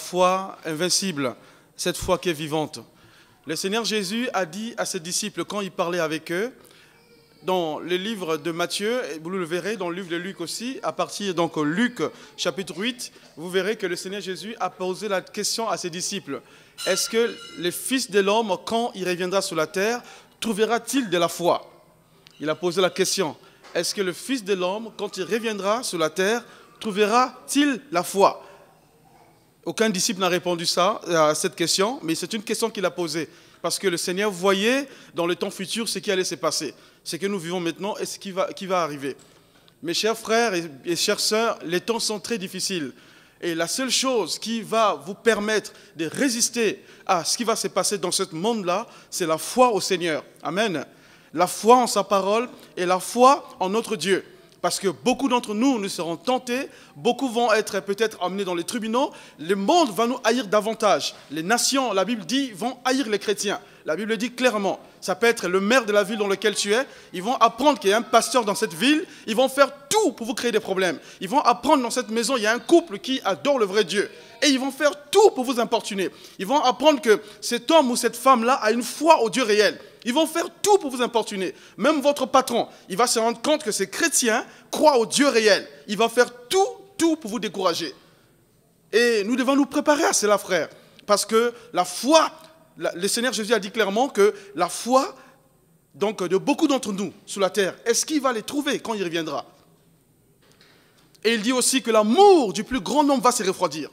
foi invincible, cette foi qui est vivante. Le Seigneur Jésus a dit à ses disciples quand il parlait avec eux, dans le livre de Matthieu, et vous le verrez dans le livre de Luc aussi, à partir donc Luc chapitre 8, vous verrez que le Seigneur Jésus a posé la question à ses disciples. Est-ce que le Fils de l'homme, quand il reviendra sur la terre, trouvera-t-il de la foi? Il a posé la question. Est-ce que le Fils de l'homme, quand il reviendra sur la terre, trouvera-t-il la foi? Aucun disciple n'a répondu à cette question, mais c'est une question qu'il a posée. Parce que le Seigneur voyait dans le temps futur ce qui allait se passer. Ce que nous vivons maintenant et ce qui va arriver. Mes chers frères et chères sœurs, les temps sont très difficiles. Et la seule chose qui va vous permettre de résister à ce qui va se passer dans ce monde-là, c'est la foi au Seigneur. Amen. La foi en sa parole et la foi en notre Dieu. Parce que beaucoup d'entre nous seront tentés, beaucoup vont être peut-être amenés dans les tribunaux, le monde va nous haïr davantage. Les nations, la Bible dit, vont haïr les chrétiens. La Bible dit clairement, ça peut être le maire de la ville dans laquelle tu es, ils vont apprendre qu'il y a un pasteur dans cette ville, ils vont faire tout pour vous créer des problèmes. Ils vont apprendre dans cette maison, il y a un couple qui adore le vrai Dieu. Et ils vont faire tout pour vous importuner. Ils vont apprendre que cet homme ou cette femme-là a une foi au Dieu réel. Ils vont faire tout pour vous importuner. Même votre patron, il va se rendre compte que ces chrétiens croient au Dieu réel. Il va faire tout pour vous décourager. Et nous devons nous préparer à cela, frère. Parce que la foi, le Seigneur Jésus a dit clairement que la foi donc, de beaucoup d'entre nous sur la terre, est-ce qu'il va les trouver quand il reviendra? Et il dit aussi que l'amour du plus grand nombre va se refroidir.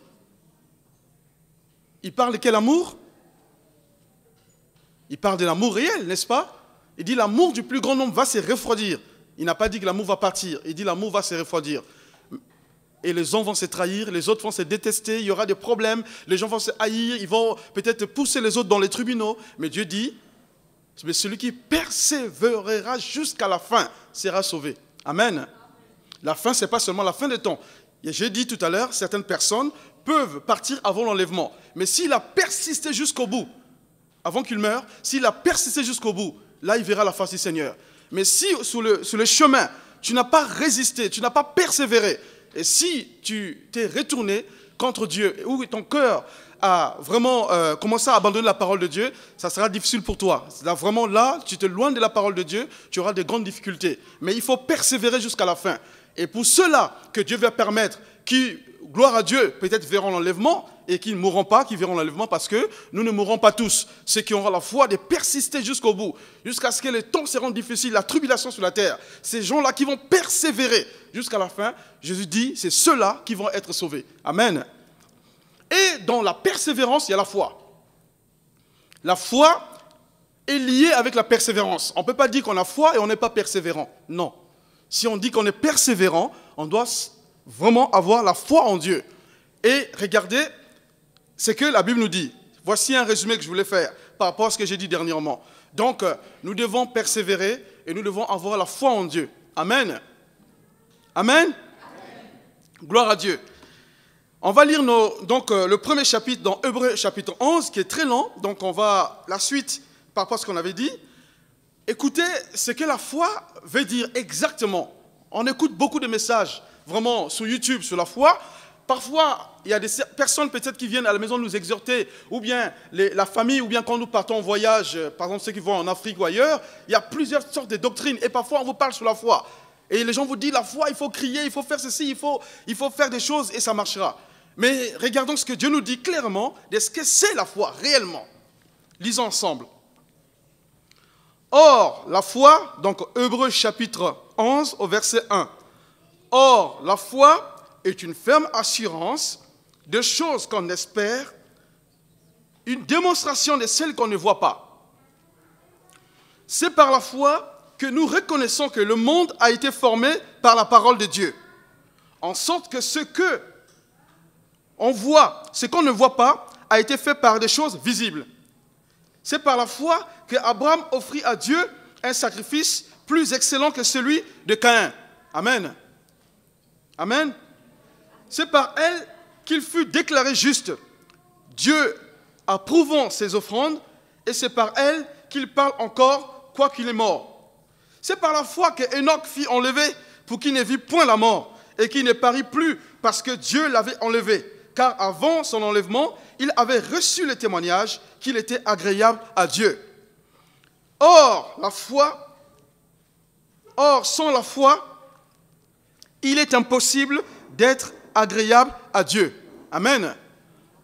Il parle de quel amour? Il parle de l'amour réel, n'est-ce pas? Il dit l'amour du plus grand nombre va se refroidir. Il n'a pas dit que l'amour va partir. Il dit l'amour va se refroidir. Et les uns vont se trahir, les autres vont se détester, il y aura des problèmes, les gens vont se haïr, ils vont peut-être pousser les autres dans les tribunaux. Mais Dieu dit, mais celui qui persévérera jusqu'à la fin sera sauvé. Amen. La fin, ce n'est pas seulement la fin des temps. J'ai dit tout à l'heure, certaines personnes peuvent partir avant l'enlèvement. Mais s'il a persisté jusqu'au bout, avant qu'il meure, s'il a persisté jusqu'au bout, là, il verra la face du Seigneur. Mais si sur le chemin, tu n'as pas résisté, tu n'as pas persévéré, et si tu t'es retourné contre Dieu, ou ton cœur a vraiment commencé à abandonner la parole de Dieu, ça sera difficile pour toi. Là, vraiment, là, tu te loin de la parole de Dieu, tu auras de grandes difficultés. Mais il faut persévérer jusqu'à la fin. Et pour ceux-là que Dieu va permettre, qui, gloire à Dieu, peut-être verront l'enlèvement, et qui ne mourront pas, qui verront l'enlèvement, parce que nous ne mourrons pas tous. Ceux qui auront la foi de persister jusqu'au bout, jusqu'à ce que les temps seront difficiles, la tribulation sur la terre. Ces gens-là qui vont persévérer jusqu'à la fin, Jésus dit, c'est ceux-là qui vont être sauvés. Amen. Et dans la persévérance, il y a la foi. La foi est liée avec la persévérance. On ne peut pas dire qu'on a foi et on n'est pas persévérant. Non. Si on dit qu'on est persévérant, on doit vraiment avoir la foi en Dieu. Et regardez ce que la Bible nous dit. Voici un résumé que je voulais faire par rapport à ce que j'ai dit dernièrement. Donc, nous devons persévérer et nous devons avoir la foi en Dieu. Amen. Amen. Amen. Gloire à Dieu. On va lire le premier chapitre dans Hébreux chapitre 11, qui est très long. Donc, on va la suite par rapport à ce qu'on avait dit. Écoutez ce que la foi veut dire exactement. On écoute beaucoup de messages, vraiment, sur YouTube, sur la foi. Parfois, il y a des personnes peut-être qui viennent à la maison nous exhorter, ou bien la famille, ou bien quand nous partons en voyage, par exemple ceux qui vont en Afrique ou ailleurs, il y a plusieurs sortes de doctrines, et parfois on vous parle sur la foi. Et les gens vous disent, la foi, il faut crier, il faut faire ceci, il faut faire des choses, et ça marchera. Mais regardons ce que Dieu nous dit clairement de ce que c'est la foi, réellement. Lisons ensemble. Or, la foi, donc Hébreux chapitre 11 au verset 1. Or, la foi est une ferme assurance de choses qu'on espère, une démonstration de celles qu'on ne voit pas. C'est par la foi que nous reconnaissons que le monde a été formé par la parole de Dieu, en sorte que ce que on voit, ce qu'on ne voit pas, a été fait par des choses visibles. C'est par la foi qu'Abraham offrit à Dieu un sacrifice plus excellent que celui de Caïn. Amen. Amen. C'est par elle qu'il fut déclaré juste, Dieu approuvant ses offrandes, et c'est par elle qu'il parle encore, quoiqu'il est mort. C'est par la foi que Enoch fut enlevé pour qu'il ne vit point la mort, et qu'il ne parut plus parce que Dieu l'avait enlevé. car avant son enlèvement, il avait reçu le témoignage qu'il était agréable à Dieu. Or, sans la foi, il est impossible d'être agréable à Dieu. Amen.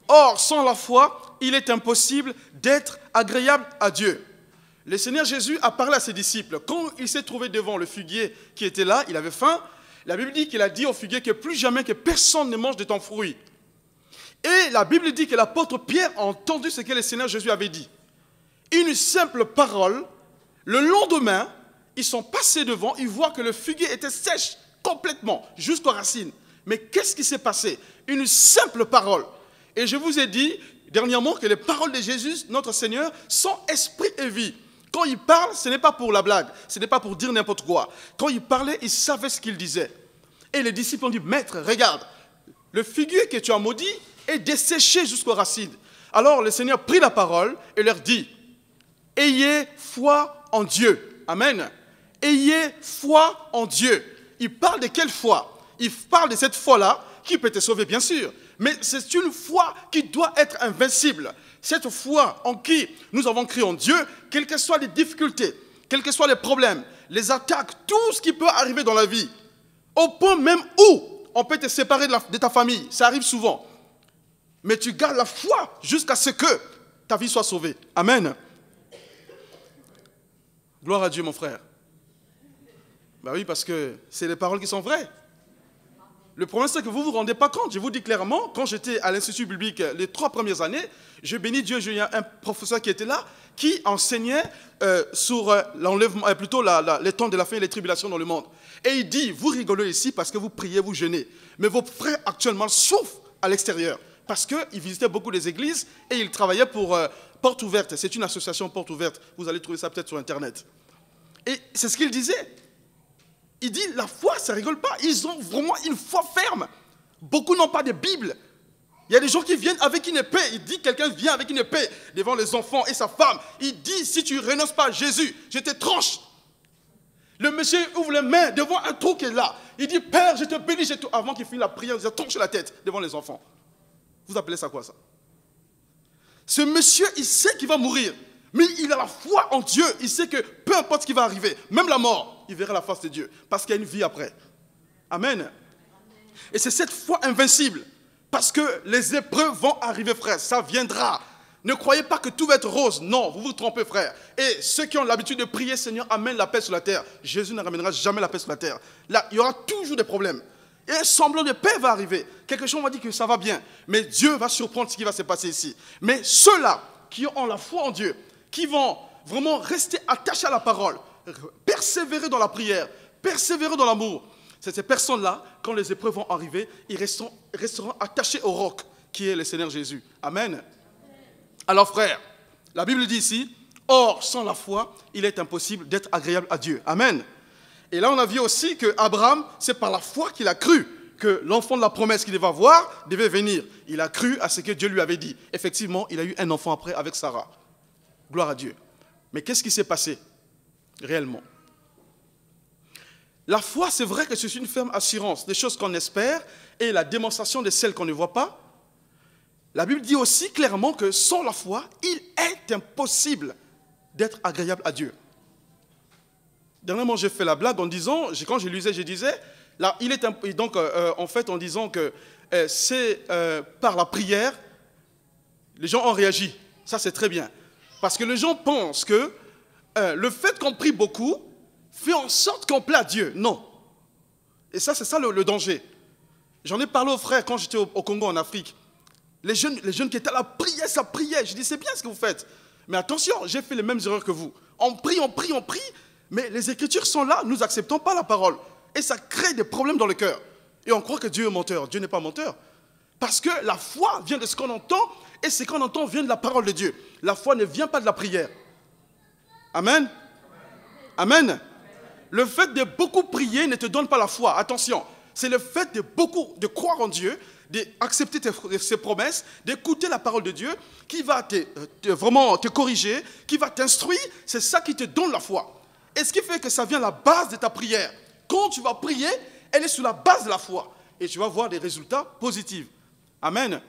Or, sans la foi, il est impossible d'être agréable à Dieu. Le Seigneur Jésus a parlé à ses disciples. Quand il s'est trouvé devant le figuier qui était là, il avait faim. La Bible dit qu'il a dit au figuier que plus jamais que personne ne mange de ton fruit. Et la Bible dit que l'apôtre Pierre a entendu ce que le Seigneur Jésus avait dit. Une simple parole. Le lendemain, ils sont passés devant, ils voient que le figuier était sèche complètement, jusqu'aux racines. Mais qu'est-ce qui s'est passé? Une simple parole. Et je vous ai dit dernièrement que les paroles de Jésus, notre Seigneur, sont esprit et vie. Quand il parle, ce n'est pas pour la blague, ce n'est pas pour dire n'importe quoi. Quand il parlait, il savait ce qu'il disait. Et les disciples ont dit, Maître, regarde, le figuier que tu as maudit est desséché jusqu'aux racines. Alors le Seigneur prit la parole et leur dit, ayez foi en Dieu. Amen. Ayez foi en Dieu. Il parle de quelle foi? Il parle de cette foi-là qui peut te sauver, bien sûr. Mais c'est une foi qui doit être invincible. Cette foi en qui nous avons cru en Dieu, quelles que soient les difficultés, quels que soient les problèmes, les attaques, tout ce qui peut arriver dans la vie, au point même où on peut te séparer de ta famille, ça arrive souvent. Mais tu gardes la foi jusqu'à ce que ta vie soit sauvée. Amen. Gloire à Dieu, mon frère. Ben oui, parce que c'est les paroles qui sont vraies. Le problème, c'est que vous ne vous rendez pas compte. Je vous dis clairement, quand j'étais à l'Institut biblique les 3 premières années, je bénis Dieu, il y a un professeur qui était là, qui enseignait sur l'enlèvement, plutôt les temps de la fin et les tribulations dans le monde. Et il dit, vous rigolez ici parce que vous priez, vous jeûnez. Mais vos frères actuellement souffrent à l'extérieur. Parce qu'ils visitaient beaucoup les églises et ils travaillaient pour Porte Ouverte. C'est une association Porte Ouverte. Vous allez trouver ça peut-être sur Internet. Et c'est ce qu'il disait. Il dit, la foi, ça ne rigole pas. Ils ont vraiment une foi ferme. Beaucoup n'ont pas de Bible. Il y a des gens qui viennent avec une épée. Il dit, quelqu'un vient avec une épée devant les enfants et sa femme. Il dit, si tu ne renonces pas à Jésus, je te tranche. Le monsieur ouvre les mains devant un trou qui est là. Il dit, Père, je te bénis. Avant qu'il finisse la prière, il tranche la tête devant les enfants. Vous appelez ça quoi, ça? Ce monsieur, il sait qu'il va mourir. Mais il a la foi en Dieu. Il sait que peu importe ce qui va arriver, même la mort, il verra la face de Dieu. Parce qu'il y a une vie après. Amen. Et c'est cette foi invincible. Parce que les épreuves vont arriver, frère. Ça viendra. Ne croyez pas que tout va être rose. Non, vous vous trompez, frère. Et ceux qui ont l'habitude de prier, Seigneur, amène la paix sur la terre. Jésus ne ramènera jamais la paix sur la terre. Là, il y aura toujours des problèmes. Et un semblant de paix va arriver. Quelque chose va dire que ça va bien. Mais Dieu va surprendre ce qui va se passer ici. Mais ceux-là qui ont la foi en Dieu, qui vont vraiment rester attachés à la parole, persévérer dans la prière, persévérer dans l'amour, c'est ces personnes-là, quand les épreuves vont arriver, ils resteront attachés au roc qui est le Seigneur Jésus. Amen. Alors frère, la Bible dit ici, or sans la foi, il est impossible d'être agréable à Dieu. Amen. Et là on a vu aussi qu'Abraham, c'est par la foi qu'il a cru que l'enfant de la promesse qu'il devait avoir devait venir. Il a cru à ce que Dieu lui avait dit. Effectivement, il a eu un enfant après avec Sarah. Gloire à Dieu. Mais qu'est-ce qui s'est passé réellement? La foi, c'est vrai que c'est une ferme assurance des choses qu'on espère et la démonstration de celles qu'on ne voit pas. La Bible dit aussi clairement que sans la foi, il est impossible d'être agréable à Dieu. Dernièrement, j'ai fait la blague en disant, quand je lisais, je disais, là, donc en fait en disant que c'est par la prière, les gens ont réagi. Ça, c'est très bien. Parce que les gens pensent que le fait qu'on prie beaucoup fait en sorte qu'on plaît à Dieu. Non. Et ça, c'est ça le danger. J'en ai parlé aux frères quand j'étais au Congo, en Afrique. Les jeunes qui étaient là, priaient, ça priait. Je dis, c'est bien ce que vous faites. Mais attention, j'ai fait les mêmes erreurs que vous. On prie, mais les Écritures sont là, nous n'acceptons pas la parole. Et ça crée des problèmes dans le cœur. Et on croit que Dieu est menteur. Dieu n'est pas menteur. Parce que la foi vient de ce qu'on entend, et ce qu'on entend vient de la parole de Dieu. La foi ne vient pas de la prière. Amen. Amen. Le fait de beaucoup prier ne te donne pas la foi. Attention, c'est le fait de croire en Dieu, d'accepter ses promesses, d'écouter la parole de Dieu, qui va vraiment te corriger, qui va t'instruire. C'est ça qui te donne la foi. Et ce qui fait que ça vient à la base de ta prière. Quand tu vas prier, elle est sur la base de la foi. Et tu vas voir des résultats positifs. Amen.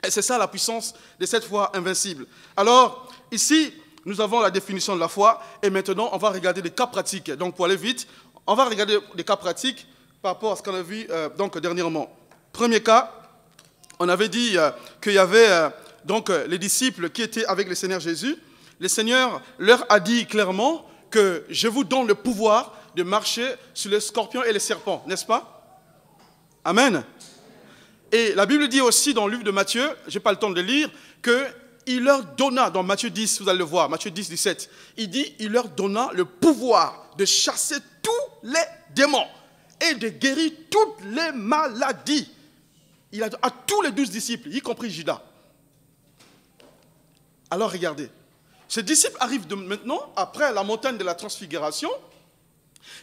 Et c'est ça la puissance de cette foi invincible. Alors, ici, nous avons la définition de la foi. Et maintenant, on va regarder des cas pratiques. Donc, pour aller vite, on va regarder des cas pratiques par rapport à ce qu'on a vu dernièrement. Premier cas, on avait dit qu'il y avait les disciples qui étaient avec le Seigneur Jésus. Le Seigneur leur a dit clairement que je vous donne le pouvoir de marcher sur les scorpions et les serpents, n'est-ce pas? Amen. Et la Bible dit aussi dans le livre de Matthieu, je n'ai pas le temps de le lire, qu'il leur donna, dans Matthieu 10, vous allez le voir, Matthieu 10, 17, il dit, il leur donna le pouvoir de chasser tous les démons et de guérir toutes les maladies. Il a à tous les 12 disciples, y compris Judas. Alors regardez, ces disciples arrivent maintenant, après la montagne de la transfiguration,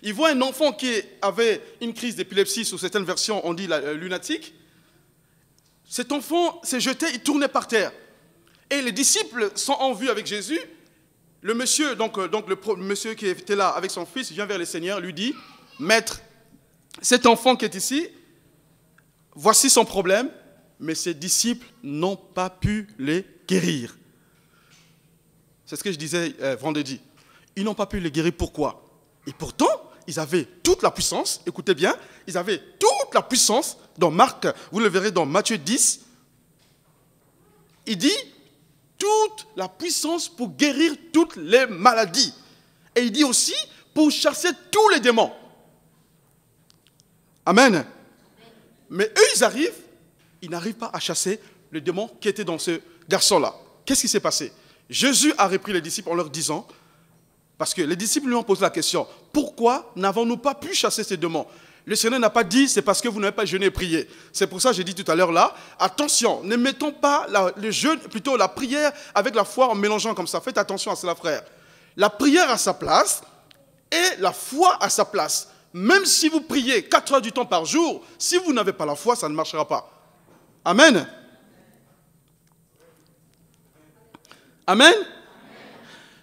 ils voient un enfant qui avait une crise d'épilepsie, sous certaines versions on dit lunatique. Cet enfant s'est jeté, il tournait par terre. Et les disciples sont en vue avec Jésus. Le monsieur, le monsieur qui était là avec son fils, vient vers le Seigneur, lui dit, « Maître, cet enfant qui est ici, voici son problème, mais ses disciples n'ont pas pu les guérir. » C'est ce que je disais vendredi. Ils n'ont pas pu les guérir, pourquoi? Et pourtant, ils avaient toute la puissance, écoutez bien, ils avaient toute la puissance, dans Marc, vous le verrez dans Matthieu 10, il dit, toute la puissance pour guérir toutes les maladies. Et il dit aussi, pour chasser tous les démons. Amen. Mais eux, ils arrivent, ils n'arrivent pas à chasser le démon qui était dans ce garçon-là. Qu'est-ce qui s'est passé? Jésus a repris les disciples en leur disant, parce que les disciples lui ont posé la question, pourquoi n'avons-nous pas pu chasser ces démons? Le Seigneur n'a pas dit, c'est parce que vous n'avez pas jeûné et prié. C'est pour ça que j'ai dit tout à l'heure là, attention, ne mettons pas le jeûne, plutôt la prière avec la foi en mélangeant comme ça. Faites attention à cela, frère. La prière a sa place et la foi a sa place. Même si vous priez 4 heures du temps par jour, si vous n'avez pas la foi, ça ne marchera pas. Amen. Amen.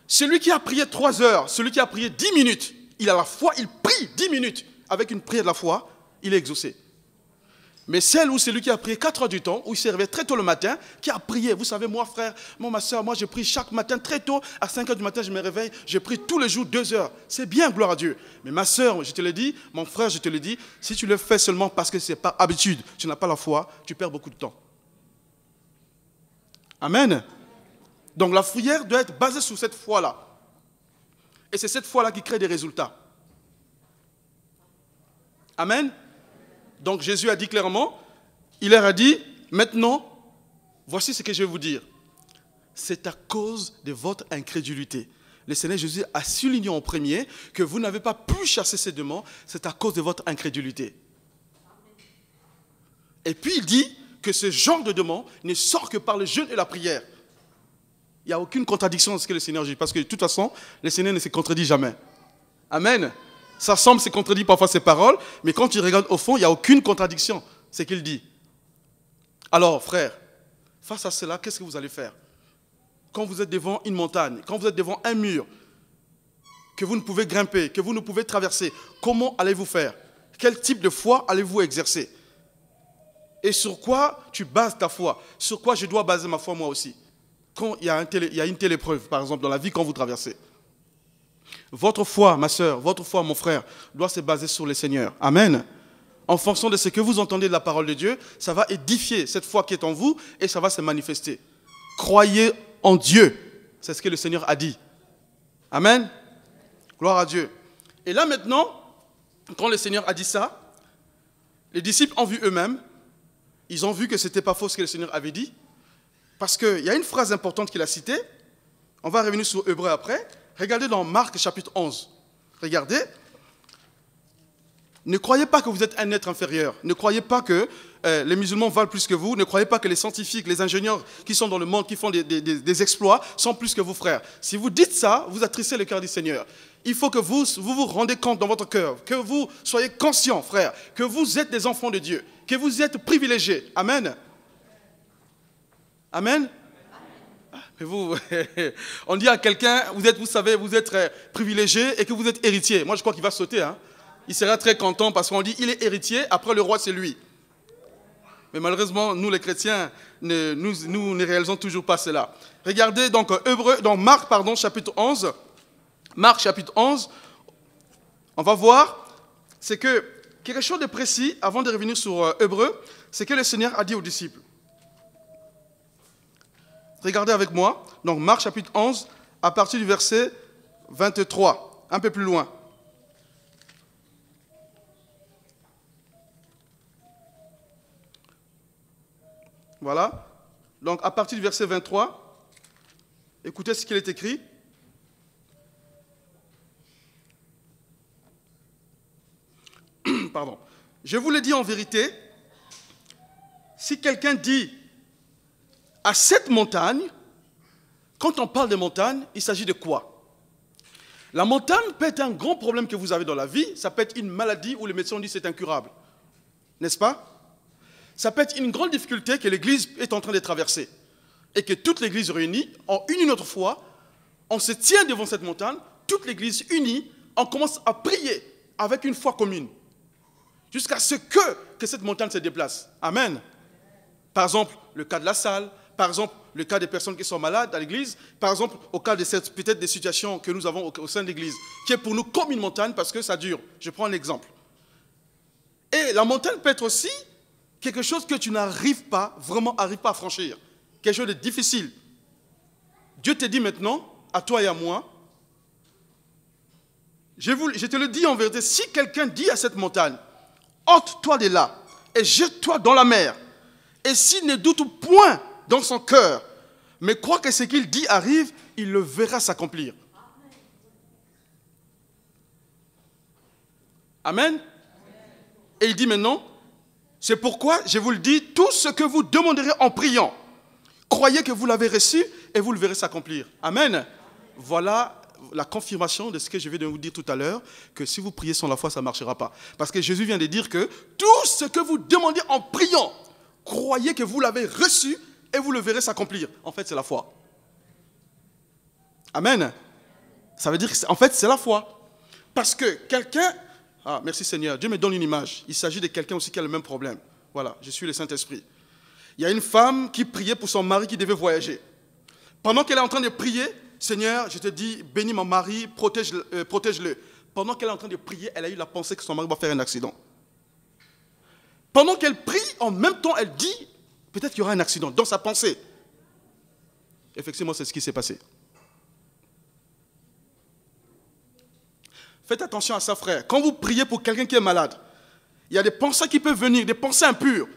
Celui qui a prié 3 heures, celui qui a prié 10 minutes, il a la foi, il prie 10 minutes. Avec une prière de la foi, il est exaucé. Mais celle ou celui qui a prié 4 heures du temps, où il s'est réveillé très tôt le matin, qui a prié, vous savez, moi frère, moi ma soeur, moi je prie chaque matin très tôt, à 5 heures du matin je me réveille, je prie tous les jours 2 heures. C'est bien, gloire à Dieu. Mais ma soeur, je te l'ai dit, mon frère, je te l'ai dit, si tu le fais seulement parce que c'est par habitude, tu n'as pas la foi, tu perds beaucoup de temps. Amen. Donc la prière doit être basée sur cette foi-là. Et c'est cette foi-là qui crée des résultats. Amen. Donc Jésus a dit clairement, il leur a dit, maintenant, voici ce que je vais vous dire. C'est à cause de votre incrédulité. Le Seigneur Jésus a souligné en premier que vous n'avez pas pu chasser ces démons, c'est à cause de votre incrédulité. Et puis il dit que ce genre de démons ne sort que par le jeûne et la prière. Il n'y a aucune contradiction dans ce que le Seigneur dit, parce que de toute façon, le Seigneur ne se contredit jamais. Amen. Ça semble se contredire parfois ses paroles, mais quand tu regardes au fond, il n'y a aucune contradiction, c'est ce qu'il dit. Alors, frère, face à cela, qu'est-ce que vous allez faire? Quand vous êtes devant une montagne, quand vous êtes devant un mur, que vous ne pouvez grimper, que vous ne pouvez traverser, comment allez-vous faire? Quel type de foi allez-vous exercer? Et sur quoi tu bases ta foi? Sur quoi je dois baser ma foi moi aussi? Quand il y a une telle épreuve, par exemple, dans la vie, quand vous traversez. Votre foi, ma soeur, votre foi, mon frère, doit se baser sur le Seigneur. Amen. En fonction de ce que vous entendez de la parole de Dieu, ça va édifier cette foi qui est en vous et ça va se manifester. Croyez en Dieu. C'est ce que le Seigneur a dit. Amen. Gloire à Dieu. Et là maintenant, quand le Seigneur a dit ça, les disciples ont vu eux-mêmes, ils ont vu que ce n'était pas faux ce que le Seigneur avait dit, parce qu'il y a une phrase importante qu'il a citée, on va revenir sur Hébreu après. Regardez dans Marc chapitre 11. Regardez. Ne croyez pas que vous êtes un être inférieur. Ne croyez pas que les musulmans valent plus que vous. Ne croyez pas que les scientifiques, les ingénieurs qui sont dans le monde, qui font des exploits, sont plus que vos frères. Si vous dites ça, vous attristez le cœur du Seigneur. Il faut que vous rendez compte dans votre cœur, que vous soyez conscients, frères, que vous êtes des enfants de Dieu, que vous êtes privilégiés. Amen. Amen. Vous, on dit à quelqu'un, vous savez, vous êtes privilégié et que vous êtes héritier. Moi, je crois qu'il va sauter. Hein. Il sera très content parce qu'on dit, il est héritier, après le roi, c'est lui. Mais malheureusement, nous les chrétiens, nous ne réalisons toujours pas cela. Regardez donc dans Marc, chapitre 11. Marc, chapitre 11, on va voir, c'est que quelque chose de précis, avant de revenir sur Hébreu, c'est que le Seigneur a dit aux disciples. Regardez avec moi, donc Marc, chapitre 11, à partir du verset 23, un peu plus loin. Voilà. Donc, à partir du verset 23, écoutez ce qu'il est écrit. Pardon. Je vous le dis en vérité, si quelqu'un dit à cette montagne, quand on parle de montagne, il s'agit de quoi? La montagne peut être un grand problème que vous avez dans la vie, ça peut être une maladie où les médecins disent que c'est incurable. N'est-ce pas? Ça peut être une grande difficulté que l'Église est en train de traverser. Et que toute l'Église réunie, en une autre fois, on se tient devant cette montagne, toute l'Église unie, on commence à prier avec une foi commune. Jusqu'à ce que cette montagne se déplace. Amen. Par exemple, le cas de la salle, par exemple, le cas des personnes qui sont malades à l'Église, par exemple, au cas de peut-être des situations que nous avons au sein de l'Église, qui est pour nous comme une montagne parce que ça dure. Je prends un exemple. Et la montagne peut être aussi quelque chose que tu n'arrives pas, vraiment à franchir. Quelque chose de difficile. Dieu te dit maintenant, à toi et à moi, je te le dis en vérité, si quelqu'un dit à cette montagne, ôte-toi de là et jette-toi dans la mer, et s'il ne doute point dans son cœur, mais croit que ce qu'il dit arrive, il le verra s'accomplir. Amen. Et il dit maintenant, c'est pourquoi je vous le dis, tout ce que vous demanderez en priant, croyez que vous l'avez reçu et vous le verrez s'accomplir. Amen. Voilà la confirmation de ce que je vais vous dire tout à l'heure, que si vous priez sans la foi, ça ne marchera pas. Parce que Jésus vient de dire que tout ce que vous demandez en priant, croyez que vous l'avez reçu et vous le verrez s'accomplir. En fait, c'est la foi. Amen. Ça veut dire que, en fait, c'est la foi. Parce que quelqu'un... Ah, merci Seigneur. Dieu me donne une image. Il s'agit de quelqu'un aussi qui a le même problème. Voilà, je suis le Saint-Esprit. Il y a une femme qui priait pour son mari qui devait voyager. Pendant qu'elle est en train de prier, Seigneur, je te dis, bénis mon mari, protège-le. Pendant qu'elle est en train de prier, elle a eu la pensée que son mari va faire un accident. Pendant qu'elle prie, en même temps, elle dit, peut-être qu'il y aura un accident dans sa pensée. Effectivement, c'est ce qui s'est passé. Faites attention à ça, frère. Quand vous priez pour quelqu'un qui est malade, il y a des pensées qui peuvent venir, des pensées impures.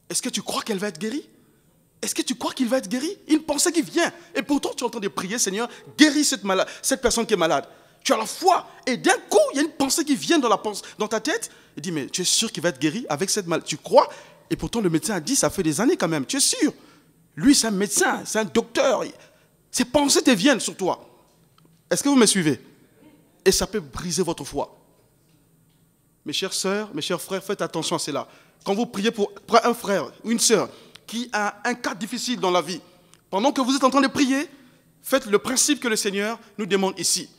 Est-ce que tu crois qu'elle va être guérie? Est-ce que tu crois qu'il va être guéri? Une pensée qui vient. Et pourtant, tu es en train de prier, Seigneur, guéris cette personne qui est malade. Tu as la foi. Et d'un coup, il y a une pensée qui vient dans ta tête. Il dit, mais tu es sûr qu'il va être guéri avec cette maladie? Tu crois? Et pourtant, le médecin a dit, ça fait des années quand même. Tu es sûr? Lui, c'est un médecin, c'est un docteur. Ces pensées te viennent sur toi. Est-ce que vous me suivez? Et ça peut briser votre foi. Mes chères sœurs, mes chers frères, faites attention à cela. Quand vous priez pour un frère ou une sœur qui a un cas difficile dans la vie, pendant que vous êtes en train de prier, faites le principe que le Seigneur nous demande ici.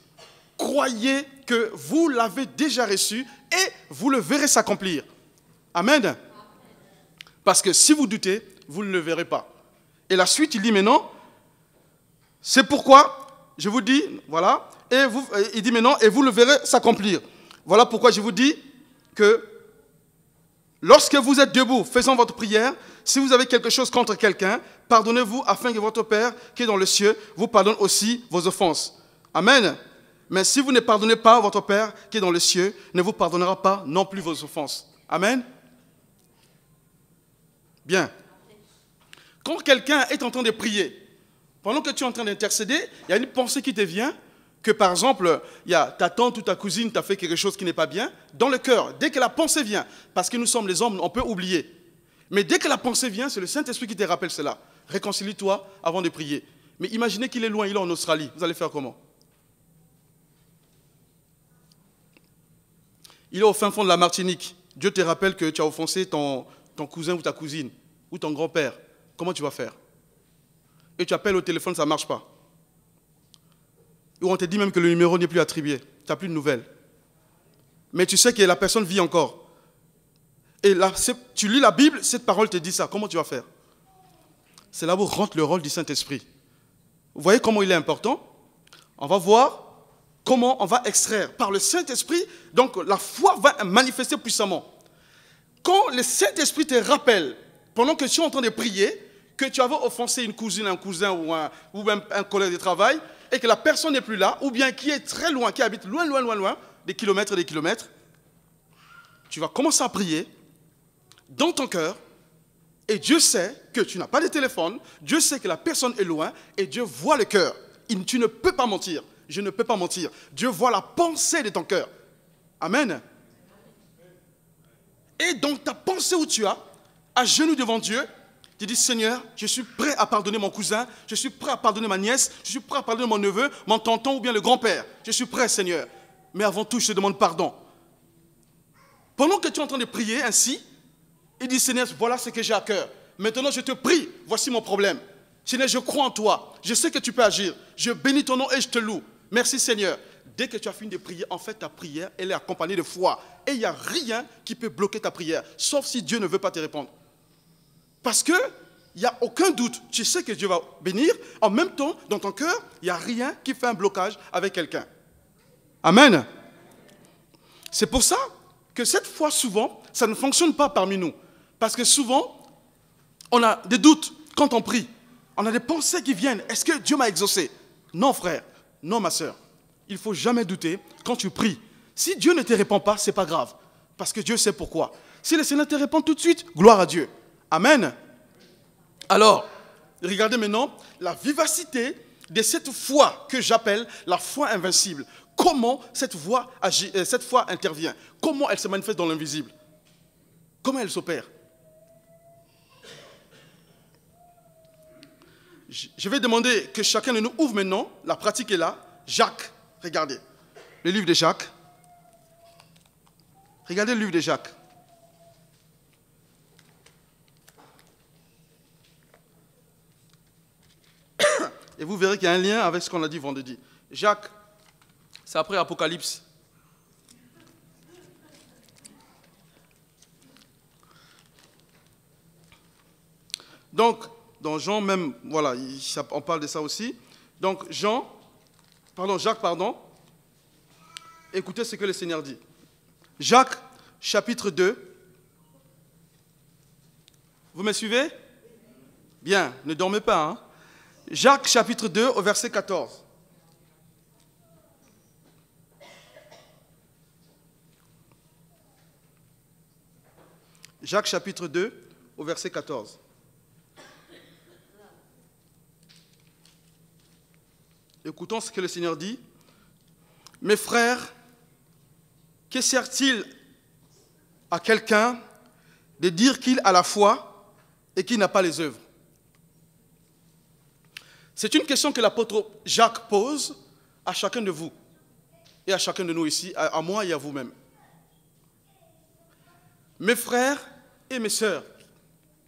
Croyez que vous l'avez déjà reçu et vous le verrez s'accomplir. Amen. Parce que si vous doutez, vous ne le verrez pas. Et la suite, il dit maintenant, c'est pourquoi je vous dis, voilà, il dit maintenant, et vous le verrez s'accomplir. Voilà pourquoi je vous dis que lorsque vous êtes debout, faisant votre prière, si vous avez quelque chose contre quelqu'un, pardonnez-vous afin que votre Père qui est dans le ciel vous pardonne aussi vos offenses. Amen. Mais si vous ne pardonnez pas, votre Père qui est dans le ciel ne vous pardonnera pas non plus vos offenses. Amen. Bien. Quand quelqu'un est en train de prier, pendant que tu es en train d'intercéder, il y a une pensée qui te vient, que par exemple, il y a ta tante ou ta cousine t'a fait quelque chose qui n'est pas bien, dans le cœur, dès que la pensée vient, parce que nous sommes les hommes, on peut oublier. Mais dès que la pensée vient, c'est le Saint-Esprit qui te rappelle cela. Réconcilie-toi avant de prier. Mais imaginez qu'il est loin, il est en Australie. Vous allez faire comment? Il est au fin fond de la Martinique. Dieu te rappelle que tu as offensé ton cousin ou ta cousine, ou ton grand-père. Comment tu vas faire? Et tu appelles au téléphone, ça ne marche pas. Ou on te dit même que le numéro n'est plus attribué. Tu n'as plus de nouvelles. Mais tu sais que la personne vit encore. Et là, tu lis la Bible, cette parole te dit ça. Comment tu vas faire? C'est là où rentre le rôle du Saint-Esprit. Vous voyez comment il est important? On va voir comment on va extraire par le Saint-Esprit. Donc la foi va manifester puissamment. Quand le Saint-Esprit te rappelle, pendant que tu es en train de prier, que tu avais offensé une cousine, un cousin ou même un collègue de travail, et que la personne n'est plus là, ou bien qui est très loin, qui habite loin, des kilomètres et des kilomètres, tu vas commencer à prier dans ton cœur, et Dieu sait que tu n'as pas de téléphone, Dieu sait que la personne est loin, et Dieu voit le cœur. Tu ne peux pas mentir. Je ne peux pas mentir. Dieu voit la pensée de ton cœur. Amen. Et donc ta pensée où tu as, à genoux devant Dieu, tu dis, Seigneur, je suis prêt à pardonner mon cousin, je suis prêt à pardonner ma nièce, je suis prêt à pardonner mon neveu, mon tonton ou bien le grand-père. Je suis prêt, Seigneur. Mais avant tout, je te demande pardon. Pendant que tu es en train de prier ainsi, il dit, Seigneur, voilà ce que j'ai à cœur. Maintenant, je te prie, voici mon problème. Seigneur, je crois en toi. Je sais que tu peux agir. Je bénis ton nom et je te loue. Merci, Seigneur. Dès que tu as fini de prier, en fait, ta prière, elle est accompagnée de foi. Et il n'y a rien qui peut bloquer ta prière, sauf si Dieu ne veut pas te répondre. Parce qu'il n'y a aucun doute. Tu sais que Dieu va bénir. En même temps, dans ton cœur, il n'y a rien qui fait un blocage avec quelqu'un. Amen. C'est pour ça que cette foi, souvent, ça ne fonctionne pas parmi nous. Parce que souvent, on a des doutes quand on prie. On a des pensées qui viennent. Est-ce que Dieu m'a exaucé? Non, frère. Non, ma soeur. Il ne faut jamais douter quand tu pries. Si Dieu ne te répond pas, ce n'est pas grave. Parce que Dieu sait pourquoi. Si le Seigneur te répond tout de suite, gloire à Dieu. Amen. Alors, regardez maintenant la vivacité de cette foi que j'appelle la foi invincible. Comment cette foi intervient? Comment elle se manifeste dans l'invisible? Comment elle s'opère? Je vais demander que chacun de nous ouvre maintenant. La pratique est là. Jacques, regardez. Le livre de Jacques. Regardez le livre de Jacques. Et vous verrez qu'il y a un lien avec ce qu'on a dit vendredi. Jacques, c'est après Apocalypse. Donc, dans Jean même, voilà, on parle de ça aussi. Donc, Jacques, écoutez ce que le Seigneur dit. Jacques, chapitre 2. Vous me suivez? Bien, ne dormez pas. Hein? Jacques, chapitre 2, au verset 14. Jacques, chapitre 2, au verset 14. Écoutons ce que le Seigneur dit. Mes frères, que sert-il à quelqu'un de dire qu'il a la foi et qu'il n'a pas les œuvres? C'est une question que l'apôtre Jacques pose à chacun de vous et à chacun de nous ici, à moi et à vous-même. Mes frères et mes sœurs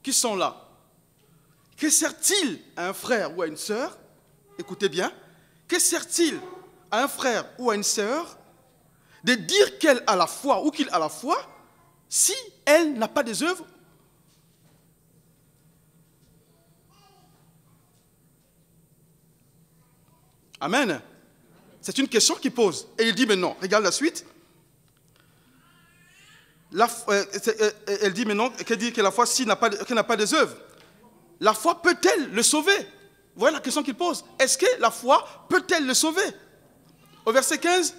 qui sont là, que sert-il à un frère ou à une sœur? Écoutez bien. Que sert-il à un frère ou à une sœur de dire qu'elle a la foi ou qu'il a la foi si elle n'a pas des œuvres? Amen. C'est une question qu'il pose. Et il dit maintenant, regarde la suite. Elle dit maintenant, qu'elle dit que la foi, qu'elle n'a pas des œuvres, la foi peut-elle le sauver? Voilà la question qu'il pose. Est-ce que la foi peut-elle le sauver? Au verset 15,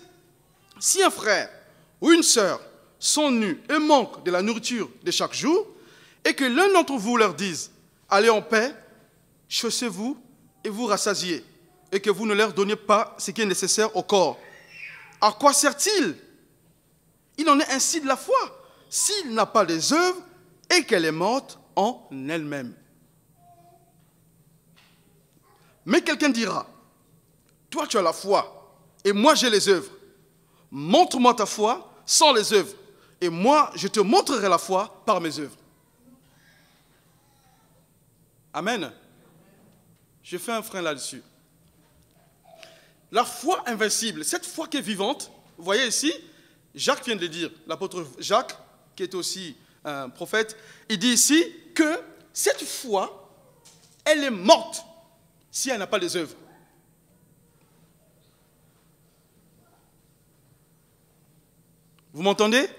si un frère ou une sœur sont nus et manquent de la nourriture de chaque jour, et que l'un d'entre vous leur dise, allez en paix, chaussez-vous et vous rassasiez, et que vous ne leur donniez pas ce qui est nécessaire au corps, à quoi sert-il? Il en est ainsi de la foi, s'il n'a pas des œuvres et qu'elle est morte en elle-même. Mais quelqu'un dira, toi tu as la foi et moi j'ai les œuvres. Montre-moi ta foi sans les œuvres et moi je te montrerai la foi par mes œuvres. Amen. Je fais un frein là-dessus. La foi invincible, cette foi qui est vivante, vous voyez ici, Jacques vient de le dire, l'apôtre Jacques, qui est aussi un prophète, il dit ici que cette foi, elle est morte si elle n'a pas les œuvres. Vous m'entendez?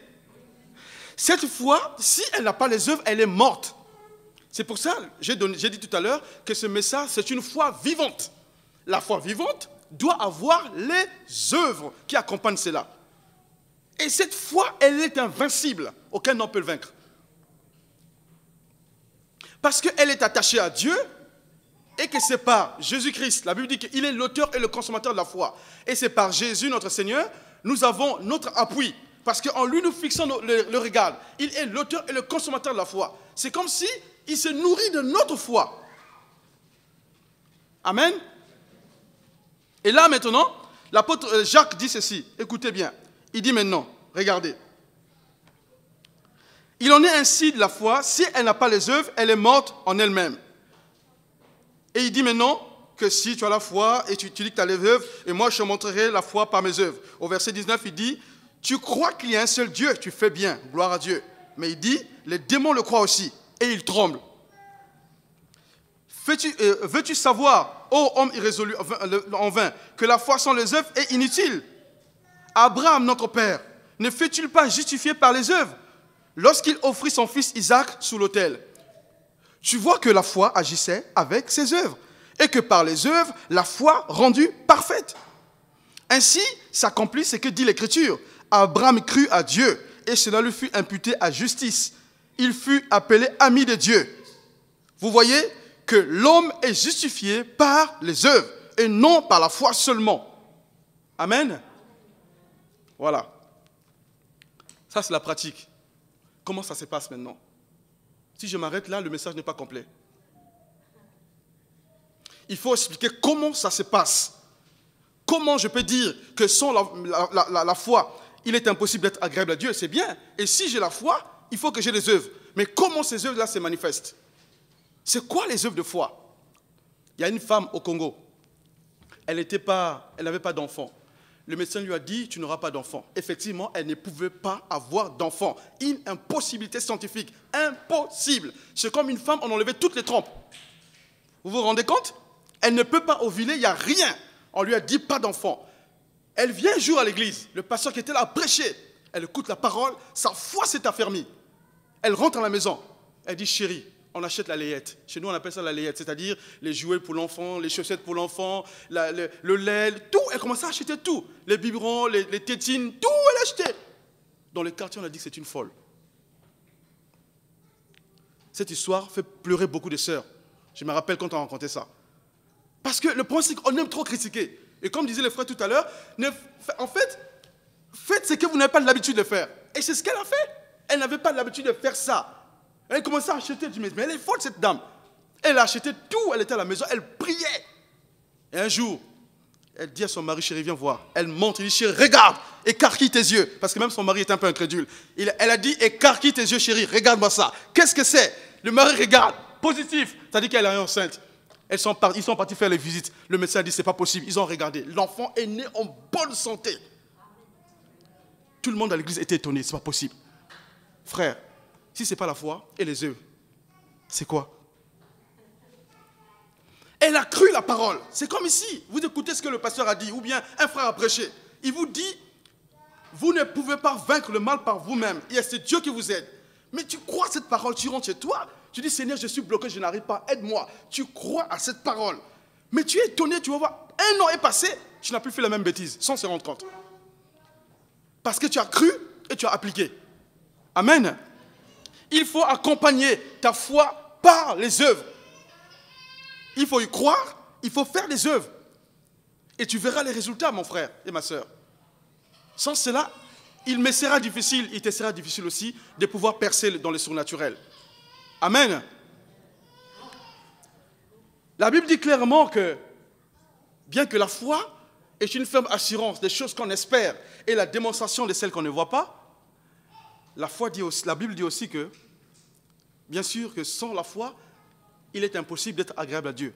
Cette foi, si elle n'a pas les œuvres, elle est morte. C'est pour ça, j'ai dit tout à l'heure, que ce message, c'est une foi vivante. La foi vivante doit avoir les œuvres qui accompagnent cela. Et cette foi, elle est invincible. Aucun n'en peut le vaincre. Parce qu'elle est attachée à Dieu et que c'est par Jésus-Christ. La Bible dit qu'il est l'auteur et le consommateur de la foi. Et c'est par Jésus, notre Seigneur, nous avons notre appui. Parce qu'en lui, nous fixons le regard. Il est l'auteur et le consommateur de la foi. C'est comme si il se nourrit de notre foi. Amen. Et là, maintenant, l'apôtre Jacques dit ceci. Écoutez bien. Il dit maintenant, regardez. Il en est ainsi de la foi. Si elle n'a pas les œuvres, elle est morte en elle-même. Et il dit maintenant que si tu as la foi et tu dis que tu as les œuvres, et moi je te montrerai la foi par mes œuvres. Au verset 19, il dit, tu crois qu'il y a un seul Dieu, tu fais bien, gloire à Dieu. Mais il dit, les démons le croient aussi, et ils tremblent. Veux-tu savoir, ô homme irrésolu en vain, que la foi sans les œuvres est inutile? Abraham, notre père, ne fut-il pas justifié par les œuvres lorsqu'il offrit son fils Isaac sous l'autel? Tu vois que la foi agissait avec ses œuvres, et que par les œuvres, la foi rendue parfaite. Ainsi s'accomplit ce que dit l'Écriture. Abraham crut à Dieu, et cela lui fut imputé à justice. Il fut appelé ami de Dieu. Vous voyez que l'homme est justifié par les œuvres, et non par la foi seulement. Amen. Voilà. Ça, c'est la pratique. Comment ça se passe maintenant? Si je m'arrête là, le message n'est pas complet. Il faut expliquer comment ça se passe. Comment je peux dire que sans la foi, il est impossible d'être agréable à Dieu? C'est bien. Et si j'ai la foi, il faut que j'ai les œuvres. Mais comment ces œuvres-là se manifestent? C'est quoi les œuvres de foi? Il y a une femme au Congo. Elle n'avait pas d'enfant. Le médecin lui a dit, tu n'auras pas d'enfant. Effectivement, elle ne pouvait pas avoir d'enfant. Une impossibilité scientifique. Impossible. C'est comme une femme, on enlevait toutes les trompes. Vous vous rendez compte? Elle ne peut pas ovuler, il n'y a rien. On lui a dit, pas d'enfant. Elle vient un jour à l'église. Le pasteur qui était là a prêché. Elle écoute la parole, sa foi s'est affermie. Elle rentre à la maison. Elle dit, chérie, on achète la layette. Chez nous, on appelle ça la layette, c'est-à-dire les jouets pour l'enfant, les chaussettes pour l'enfant, le lait, tout. Elle commence à acheter tout. Les biberons, les tétines, tout, elle achetait. Dans le quartier, on a dit que c'est une folle. Cette histoire fait pleurer beaucoup de sœurs. Je me rappelle quand on racontait ça. Parce que le point, c'est qu'on aime trop critiquer. Et comme disaient les frères tout à l'heure, en fait, faites ce que vous n'avez pas l'habitude de faire. Et c'est ce qu'elle a fait. Elle n'avait pas l'habitude de faire ça. Elle commençait à acheter du mais elle est folle, cette dame. Elle a acheté tout, elle était à la maison, elle priait. Et un jour, elle dit à son mari, chérie, viens voir. Elle monte, il dit, chérie, regarde, écarquille tes yeux. Parce que même son mari était un peu incrédule. Elle a dit, écarquille tes yeux, chérie, regarde-moi ça. Qu'est-ce que c'est? Le mari regarde, positif. Ça dit qu'elle est enceinte. Ils sont partis faire les visites. Le médecin a dit, c'est pas possible. Ils ont regardé. L'enfant est né en bonne santé. Tout le monde à l'église était étonné, c'est pas possible. Frère, si ce n'est pas la foi et les œuvres, c'est quoi? Elle a cru la parole. C'est comme ici. Vous écoutez ce que le pasteur a dit, ou bien un frère a prêché. Il vous dit, vous ne pouvez pas vaincre le mal par vous-même. Et c'est Dieu qui vous aide. Mais tu crois à cette parole, tu rentres chez toi, tu dis, Seigneur, je suis bloqué, je n'arrive pas, aide-moi. Tu crois à cette parole. Mais tu es étonné, tu vas voir, un an est passé, tu n'as plus fait la même bêtise, sans se rendre compte. Parce que tu as cru et tu as appliqué. Amen. Il faut accompagner ta foi par les œuvres. Il faut y croire, il faut faire les œuvres. Et tu verras les résultats, mon frère et ma soeur. Sans cela, il te sera difficile aussi de pouvoir percer dans le surnaturel. Amen. La Bible dit clairement que, bien que la foi est une ferme assurance des choses qu'on espère et la démonstration de celles qu'on ne voit pas, la Bible dit aussi que, bien sûr, que sans la foi, il est impossible d'être agréable à Dieu.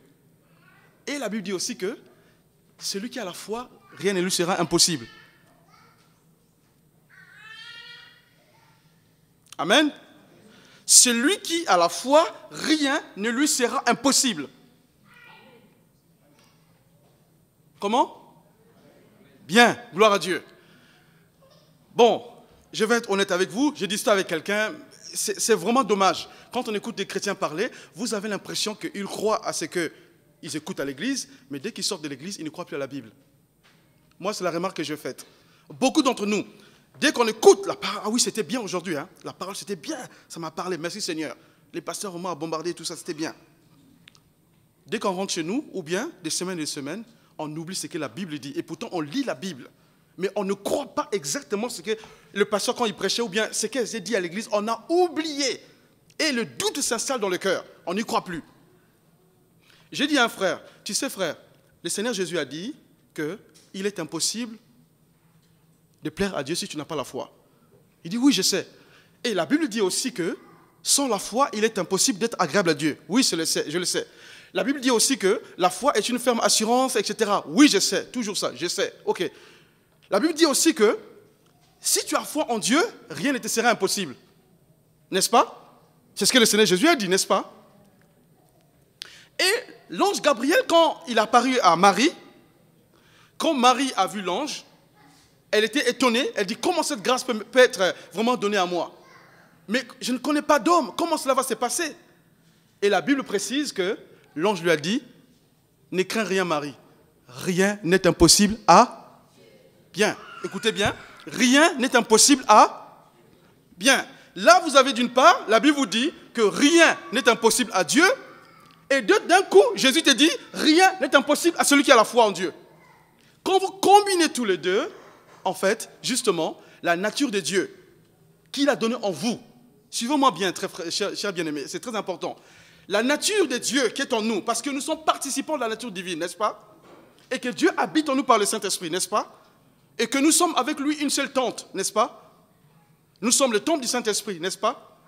Et la Bible dit aussi que celui qui a la foi, rien ne lui sera impossible. Amen. celui qui a la foi, rien ne lui sera impossible. Comment? Bien, gloire à Dieu. Bon, je vais être honnête avec vous, j'ai dit ça avec quelqu'un, c'est vraiment dommage. Quand on écoute des chrétiens parler, vous avez l'impression qu'ils croient à ce qu'ils écoutent à l'église, mais dès qu'ils sortent de l'église, ils ne croient plus à la Bible. Moi, c'est la remarque que j'ai faite. Beaucoup d'entre nous, dès qu'on écoute la parole, ah oui, c'était bien aujourd'hui, hein, la parole c'était bien, ça m'a parlé, merci Seigneur. Les pasteurs m'ont bombardé, tout ça, c'était bien. Dès qu'on rentre chez nous, ou bien des semaines et des semaines, on oublie ce que la Bible dit. Et pourtant, on lit la Bible. Mais on ne croit pas exactement ce que le pasteur, quand il prêchait, ou bien ce qu'il a dit à l'église, on a oublié. Et le doute s'installe dans le cœur. On n'y croit plus. J'ai dit à un frère, tu sais frère, le Seigneur Jésus a dit qu'il est impossible de plaire à Dieu si tu n'as pas la foi. Il dit oui, je sais. Et la Bible dit aussi que sans la foi, il est impossible d'être agréable à Dieu. Oui, je le sais. La Bible dit aussi que la foi est une ferme assurance, etc. Oui, je sais, toujours ça, je sais. Ok. La Bible dit aussi que si tu as foi en Dieu, rien ne te sera impossible. N'est-ce pas? C'est ce que le Seigneur Jésus a dit, n'est-ce pas? Et l'ange Gabriel, quand il a apparu à Marie, quand Marie a vu l'ange, elle était étonnée, elle dit, comment cette grâce peut être vraiment donnée à moi? Mais je ne connais pas d'homme, comment cela va se passer? Et la Bible précise que l'ange lui a dit, ne crains rien Marie, rien n'est impossible à... Bien, écoutez bien, rien n'est impossible à... Bien, là vous avez d'une part, la Bible vous dit que rien n'est impossible à Dieu, et d'un coup, Jésus te dit, rien n'est impossible à celui qui a la foi en Dieu. Quand vous combinez tous les deux, en fait, justement, la nature de Dieu qu'il a donnée en vous, suivez-moi bien, cher bien-aimé, c'est très important. La nature de Dieu qui est en nous, parce que nous sommes participants de la nature divine, n'est-ce pas? Et que Dieu habite en nous par le Saint-Esprit, n'est-ce pas? Et que nous sommes avec lui une seule tente, n'est-ce pas? Nous sommes le temple du Saint-Esprit, n'est-ce pas?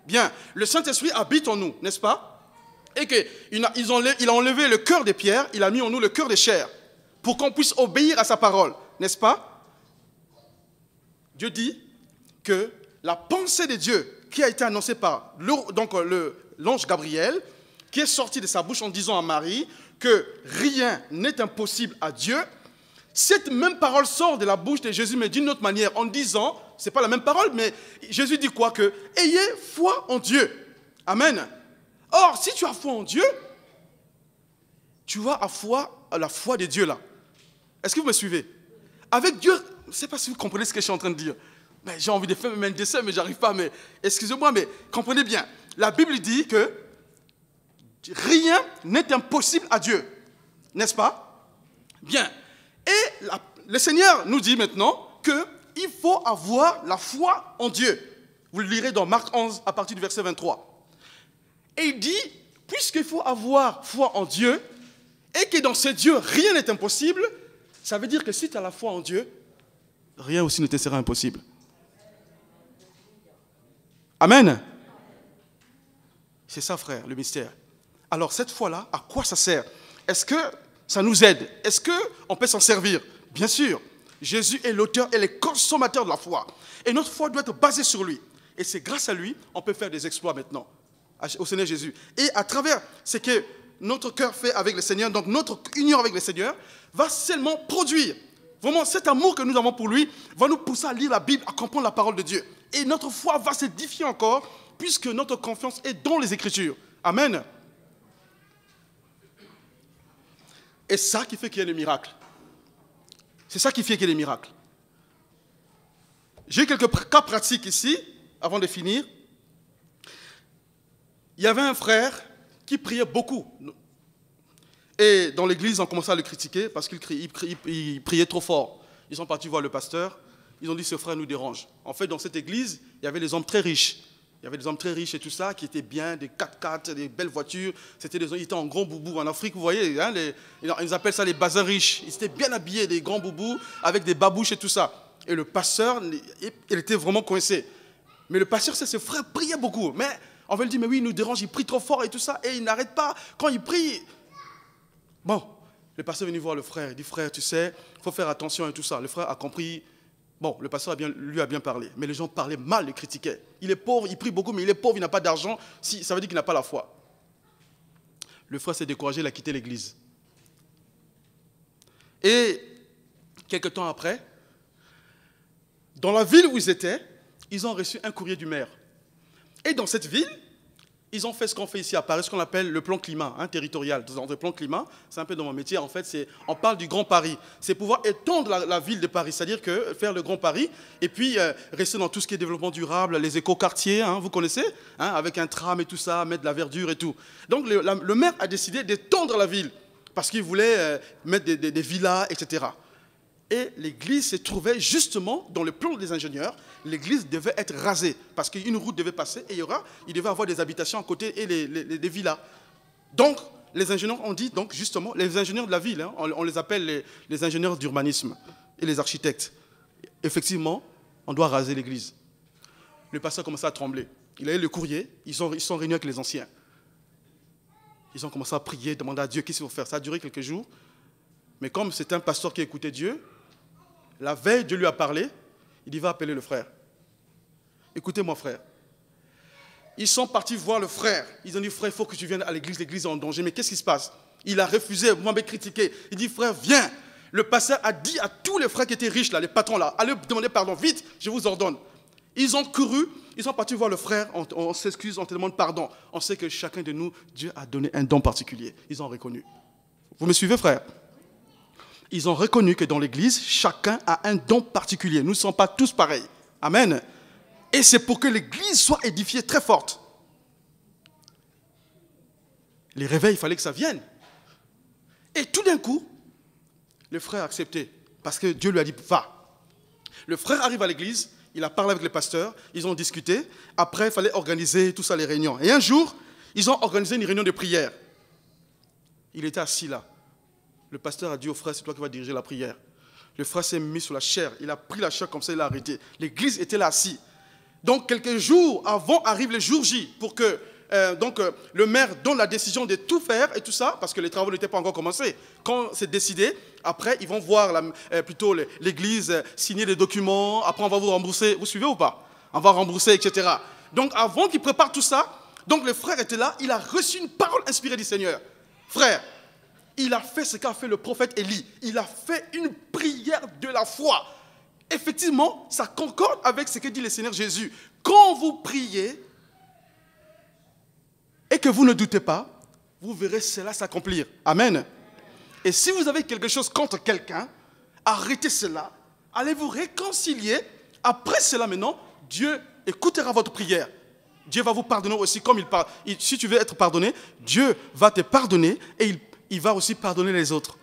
Bien, le Saint-Esprit habite en nous, n'est-ce pas? Et qu'il a enlevé le cœur des pierres, il a mis en nous le cœur des chairs, pour qu'on puisse obéir à sa parole, n'est-ce pas? Dieu dit que la pensée de Dieu qui a été annoncée par l'ange Gabriel, qui est sorti de sa bouche en disant à Marie que rien n'est impossible à Dieu, cette même parole sort de la bouche de Jésus, mais d'une autre manière, en disant, ce n'est pas la même parole, mais Jésus dit quoi? Que ayez foi en Dieu. Amen. Or, si tu as foi en Dieu, tu as la foi de Dieu là. Est-ce que vous me suivez? Avec Dieu, je ne sais pas si vous comprenez ce que je suis en train de dire. J'ai envie de faire un dessin, mais je n'arrive pas. Mais excusez-moi, mais comprenez bien. La Bible dit que rien n'est impossible à Dieu. N'est-ce pas? Bien. Et le Seigneur nous dit maintenant qu'il faut avoir la foi en Dieu. Vous le lirez dans Marc 11 à partir du verset 23. Et il dit, puisqu'il faut avoir foi en Dieu, et que dans ce Dieu, rien n'est impossible, ça veut dire que si tu as la foi en Dieu, rien aussi ne te sera impossible. Amen. C'est ça, frère, le mystère. Alors, cette foi-là, à quoi ça sert? Est-ce que ça nous aide? Est-ce qu'on peut s'en servir? Bien sûr. Jésus est l'auteur et le consommateur de la foi. Et notre foi doit être basée sur lui. Et c'est grâce à lui, on peut faire des exploits maintenant, au Seigneur Jésus. Et à travers ce que notre cœur fait avec le Seigneur, donc notre union avec le Seigneur, va seulement produire. Vraiment, cet amour que nous avons pour lui va nous pousser à lire la Bible, à comprendre la parole de Dieu. Et notre foi va s'édifier encore, puisque notre confiance est dans les Écritures. Amen. Et c'est ça qui fait qu'il y a des miracles. C'est ça qui fait qu'il y a des miracles. J'ai quelques cas pratiques ici, avant de finir. Il y avait un frère qui priait beaucoup. Et dans l'église, on commençait à le critiquer parce qu'il priait trop fort. Ils sont partis voir le pasteur. Ils ont dit, ce frère nous dérange. En fait, dans cette église, il y avait des hommes très riches. Il y avait des hommes très riches et tout ça, qui étaient bien, des 4x4, des belles voitures. Ils étaient en grands boubous. En Afrique, vous voyez, hein, ils appellent ça les bazins riches. Ils étaient bien habillés, des grands boubous, avec des babouches et tout ça. Et le pasteur, il était vraiment coincé. Mais le pasteur, c'est ce frère, priait beaucoup. Mais on va lui dire, mais oui, il nous dérange, il prie trop fort et tout ça. Et il n'arrête pas. Quand il prie... Bon, le pasteur est venu voir le frère. Il dit, frère, tu sais, il faut faire attention et tout ça. Le frère a compris Bon, le pasteur lui a bien parlé, mais les gens parlaient mal, le critiquaient. Il est pauvre, il prie beaucoup, mais il est pauvre, il n'a pas d'argent. Si, ça veut dire qu'il n'a pas la foi. Le frère s'est découragé, il a quitté l'église. Et quelques temps après, dans la ville où ils étaient, ils ont reçu un courrier du maire. Et dans cette ville, ils ont fait ce qu'on fait ici à Paris, ce qu'on appelle le plan climat territorial. Dans le plan climat, c'est un peu dans mon métier, en fait, on parle du Grand Paris. C'est pouvoir étendre la ville de Paris, c'est-à-dire que faire le Grand Paris et puis rester dans tout ce qui est développement durable, les écoquartiers, vous connaissez, avec un tram et tout ça, mettre de la verdure et tout. Donc le maire a décidé d'étendre la ville parce qu'il voulait mettre des villas, etc. Et l'église se trouvait justement dans le plan des ingénieurs. L'église devait être rasée parce qu'une route devait passer et il devait avoir des habitations à côté et des villas. Donc, les ingénieurs ont dit, donc justement, les ingénieurs de la ville, on les appelle les ingénieurs d'urbanisme et les architectes. Effectivement, on doit raser l'église. Le pasteur a commencé à trembler. Il a eu le courrier, ils sont réunis avec les anciens. Ils ont commencé à prier, demander à Dieu qu'est-ce qu'il faut faire. Ça a duré quelques jours. Mais comme c'est un pasteur qui écoutait Dieu, la veille, Dieu lui a parlé, il dit, va appeler le frère. Écoutez-moi, frère. Ils sont partis voir le frère. Ils ont dit, frère, il faut que tu viennes à l'église est en danger. Mais qu'est-ce qui se passe? Il a refusé, vous m'avez critiqué. Il dit, frère, viens. Le pasteur a dit à tous les frères qui étaient riches, là, les patrons, là, allez demander pardon, vite, je vous ordonne. Ils ont couru, ils sont partis voir le frère, on s'excuse, on te demande pardon. On sait que chacun de nous, Dieu a donné un don particulier. Ils ont reconnu. Vous me suivez, frère? Ils ont reconnu que dans l'église, chacun a un don particulier. Nous ne sommes pas tous pareils. Amen. Et c'est pour que l'église soit édifiée très forte. Les réveils, il fallait que ça vienne. Et tout d'un coup, le frère a accepté. Parce que Dieu lui a dit, va. Le frère arrive à l'église, il a parlé avec le pasteur, ils ont discuté. Après, il fallait organiser tout ça, les réunions. Et un jour, ils ont organisé une réunion de prière. Il était assis là. Le pasteur a dit au frère, c'est toi qui vas diriger la prière. Le frère s'est mis sur la chaire. Il a pris la chaire comme ça, il a arrêté. L'église était là assis. Donc, quelques jours avant arrive le jour J pour que le maire donne la décision de tout faire et tout ça, parce que les travaux n'étaient pas encore commencés. Quand c'est décidé, après, ils vont voir plutôt l'église signer les documents. Après, on va vous rembourser. Vous suivez ou pas? On va rembourser, etc. Donc, avant qu'ils préparent tout ça, donc le frère était là. Il a reçu une parole inspirée du Seigneur. Frère, il a fait ce qu'a fait le prophète Élie. Il a fait une prière de la foi. Effectivement, ça concorde avec ce que dit le Seigneur Jésus. Quand vous priez et que vous ne doutez pas, vous verrez cela s'accomplir. Amen. Et si vous avez quelque chose contre quelqu'un, arrêtez cela. Allez vous réconcilier. Après cela maintenant, Dieu écoutera votre prière. Dieu va vous pardonner aussi comme il parle. Si tu veux être pardonné, Dieu va te pardonner et il va aussi pardonner les autres.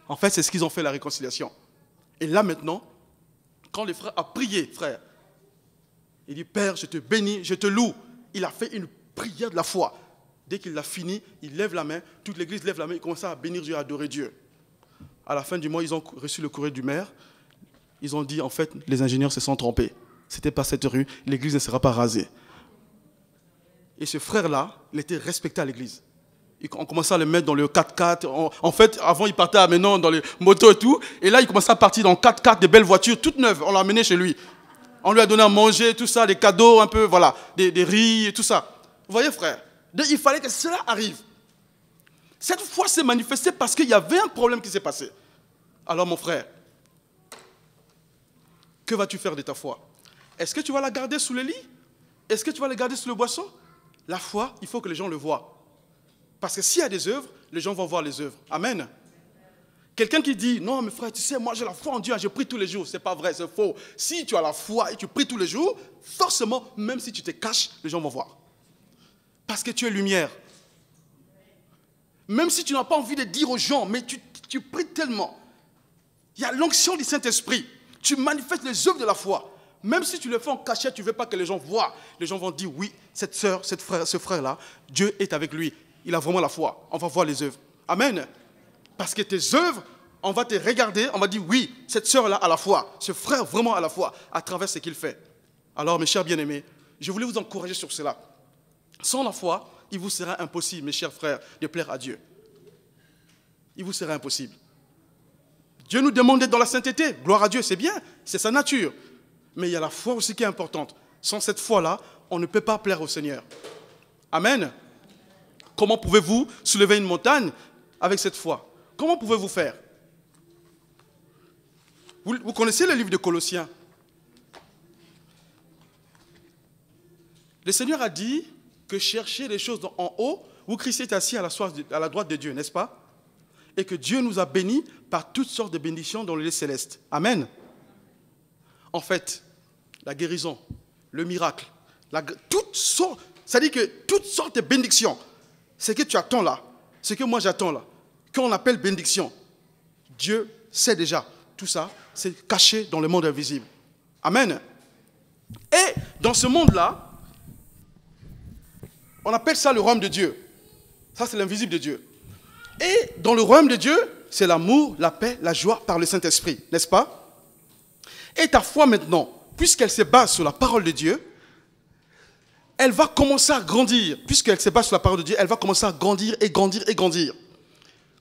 En fait, c'est ce qu'ils ont fait, la réconciliation. Et là maintenant, quand le frère a prié, frère, il dit, Père, je te bénis, je te loue. Il a fait une prière de la foi. Dès qu'il l'a fini, il lève la main, toute l'église lève la main, il commence à bénir Dieu, à adorer Dieu. À la fin du mois, ils ont reçu le courrier du maire. Ils ont dit, en fait, les ingénieurs se sont trompés. Ce n'était pas cette rue, l'église ne sera pas rasée. Et ce frère-là, il était respecté à l'église. On commençait à le mettre dans le 4x4. En fait, avant, il partait maintenant dans les motos et tout. Et là, il commençait à partir dans 4x4, des belles voitures, toutes neuves. On l'a amené chez lui. On lui a donné à manger, tout ça, des cadeaux un peu, voilà, des riz et tout ça. Vous voyez, frère? Il fallait que cela arrive. Cette foi s'est manifestée parce qu'il y avait un problème qui s'est passé. Alors, mon frère, que vas-tu faire de ta foi? Est-ce que tu vas la garder sous le lit? Est-ce que tu vas la garder sous le boisseau? La foi, il faut que les gens le voient. Parce que s'il y a des œuvres, les gens vont voir les œuvres. Amen. Quelqu'un qui dit, non, mais frère, tu sais, moi j'ai la foi en Dieu, je prie tous les jours. Ce n'est pas vrai, c'est faux. Si tu as la foi et tu pries tous les jours, forcément, même si tu te caches, les gens vont voir. Parce que tu es lumière. Même si tu n'as pas envie de dire aux gens, mais tu pries tellement. Il y a l'onction du Saint-Esprit. Tu manifestes les œuvres de la foi. Même si tu le fais en cachette, tu ne veux pas que les gens voient. Les gens vont dire, oui, cette sœur, ce frère-là, Dieu est avec lui. Il a vraiment la foi. On va voir les œuvres. Amen. Parce que tes œuvres, on va te regarder, on va dire, oui, cette sœur-là a la foi. Ce frère vraiment a la foi à travers ce qu'il fait. Alors, mes chers bien-aimés, je voulais vous encourager sur cela. Sans la foi, il vous sera impossible, mes chers frères, de plaire à Dieu. Il vous sera impossible. Dieu nous demande d'être dans la sainteté. Gloire à Dieu, c'est bien, c'est sa nature. Mais il y a la foi aussi qui est importante. Sans cette foi-là, on ne peut pas plaire au Seigneur. Amen. Comment pouvez-vous soulever une montagne avec cette foi? Comment pouvez-vous faire? Vous connaissez le livre de Colossiens? Le Seigneur a dit que cherchez les choses en haut où Christ est assis à la droite de Dieu, n'est-ce pas? Et que Dieu nous a bénis par toutes sortes de bénédictions dans le lieu céleste. Amen. En fait, la guérison, le miracle, toutes sortes, ça dit que toutes sortes de bénédictions, ce que tu attends là, ce que moi j'attends là, qu'on appelle bénédiction, Dieu sait déjà. Tout ça, c'est caché dans le monde invisible. Amen. Et dans ce monde-là, on appelle ça le royaume de Dieu. Ça, c'est l'invisible de Dieu. Et dans le royaume de Dieu, c'est l'amour, la paix, la joie par le Saint-Esprit, n'est-ce pas? Et ta foi maintenant, puisqu'elle se base sur la parole de Dieu, elle va commencer à grandir. Puisqu'elle se base sur la parole de Dieu, elle va commencer à grandir et grandir et grandir.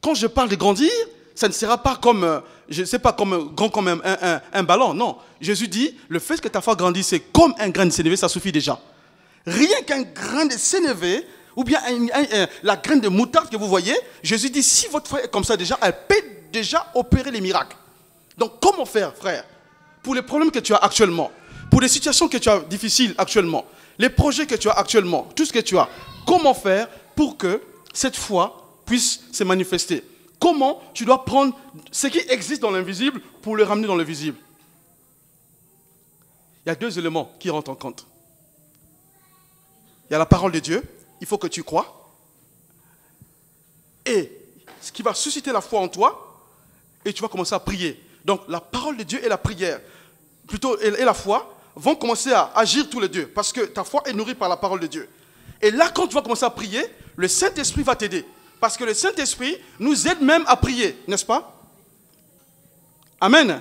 Quand je parle de grandir, ça ne sera pas comme, je ne sais pas, grand comme un ballon, non. Jésus dit, le fait que ta foi grandisse, c'est comme un grain de sénévé, ça suffit déjà. Rien qu'un grain de sénévé, ou bien la graine de moutarde que vous voyez, Jésus dit, si votre foi est comme ça déjà, elle peut déjà opérer les miracles. Donc comment faire, frère? Pour les problèmes que tu as actuellement, pour les situations que tu as difficiles actuellement, les projets que tu as actuellement, tout ce que tu as, comment faire pour que cette foi puisse se manifester? Comment tu dois prendre ce qui existe dans l'invisible pour le ramener dans le visible? Il y a deux éléments qui rentrent en compte. Il y a la parole de Dieu, il faut que tu crois. Et ce qui va susciter la foi en toi, et tu vas commencer à prier. Donc la parole de Dieu et la prière, plutôt et la foi, vont commencer à agir tous les deux. Parce que ta foi est nourrie par la parole de Dieu. Et là, quand tu vas commencer à prier, le Saint-Esprit va t'aider. Parce que le Saint-Esprit nous aide même à prier, n'est-ce pas? Amen.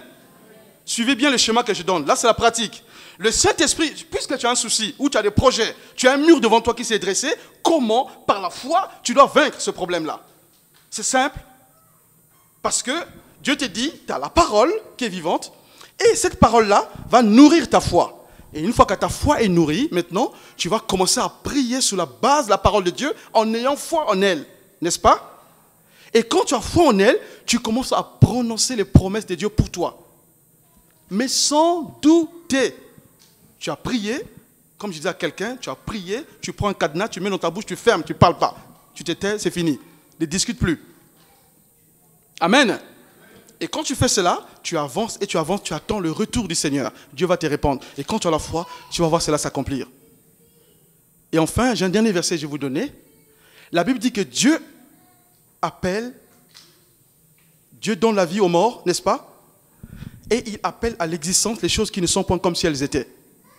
Suivez bien le schéma que je donne. Là, c'est la pratique. Le Saint-Esprit, puisque tu as un souci, ou tu as des projets, tu as un mur devant toi qui s'est dressé, comment, par la foi, tu dois vaincre ce problème-là? C'est simple. Parce que Dieu te dit, tu as la parole qui est vivante, et cette parole-là va nourrir ta foi. Et une fois que ta foi est nourrie, maintenant, tu vas commencer à prier sur la base de la parole de Dieu en ayant foi en elle. N'est-ce pas? Et quand tu as foi en elle, tu commences à prononcer les promesses de Dieu pour toi. Mais sans douter. Tu as prié, comme je disais à quelqu'un, tu as prié, tu prends un cadenas, tu mets dans ta bouche, tu fermes, tu ne parles pas. Tu te tais, c'est fini. Ne discute plus. Amen. Et quand tu fais cela, tu avances, tu attends le retour du Seigneur. Dieu va te répondre. Et quand tu as la foi, tu vas voir cela s'accomplir. Et enfin, j'ai un dernier verset que je vais vous donner. La Bible dit que Dieu donne la vie aux morts, n'est-ce pas? Et il appelle à l'existence les choses qui ne sont pas comme si elles étaient.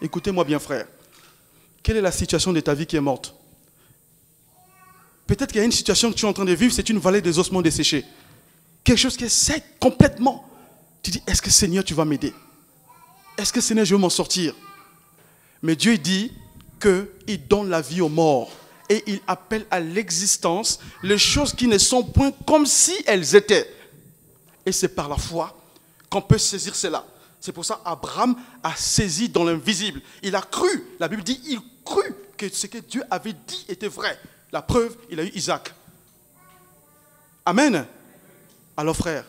Écoutez-moi bien, frère. Quelle est la situation de ta vie qui est morte? Peut-être qu'il y a une situation que tu es en train de vivre, c'est une vallée des ossements desséchés. Quelque chose qui est sec complètement. Tu dis, est-ce que Seigneur, tu vas m'aider? Est-ce que Seigneur, je vais m'en sortir? Mais Dieu dit qu'il donne la vie aux morts. Et il appelle à l'existence les choses qui ne sont point comme si elles étaient. Et c'est par la foi qu'on peut saisir cela. C'est pour ça qu'Abraham a saisi dans l'invisible. Il a cru, la Bible dit, il crut que ce que Dieu avait dit était vrai. La preuve, il a eu Isaac. Amen. Alors frère,